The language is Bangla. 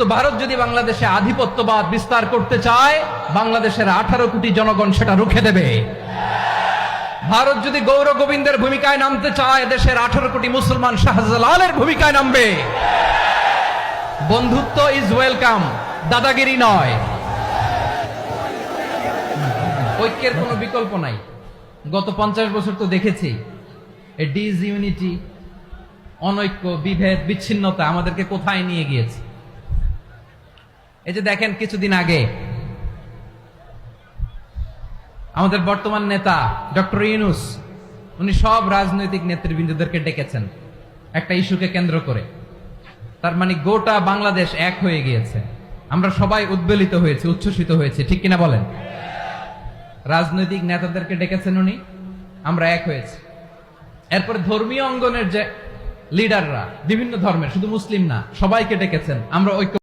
তো ভারত যদি বাংলাদেশে আধিপত্যবাদ বিস্তার করতে চায়, বাংলাদেশের 18 কোটি জনগণ সেটা রুখে দেবে। ভারত যদি গৌর গোবিন্দের ভূমিকায় নামতে চায়, দেশের 18 কোটি মুসলমান শাহজালালের ভূমিকায় নামবে। বন্ধুত্ব ইজ ওয়েলকাম, দাদাগিরি নয়। ঐক্যের কোনো বিকল্প নাই। গত 50 বছর তো দেখেছি এই ডিসইউনিটি, অনৈক্য, বিভেদ, বিচ্ছিন্নতা আমাদেরকে কোথায় নিয়ে গিয়েছে। এই যে দেখেন, কিছুদিন আগে আমাদের বর্তমান নেতা ডক্টর ইউনূস, উনি সব রাজনৈতিক নেতৃবৃন্দদেরকে ডেকেছেন একটা ইস্যুকে কেন্দ্র করে। তার মানে গোটা বাংলাদেশ এক হয়ে গিয়েছে। আমরা সবাই উদ্বেলিত হয়েছি, উচ্ছ্বসিত হয়েছি, ঠিক কিনা বলেন? রাজনৈতিক নেতাদেরকে ডেকেছেন উনি, আমরা এক হয়েছি। এরপর ধর্মীয় অঙ্গনের যে লিডাররা, বিভিন্ন ধর্মের, শুধু মুসলিম না, সবাইকে ডেকেছেন, আমরা ঐক্য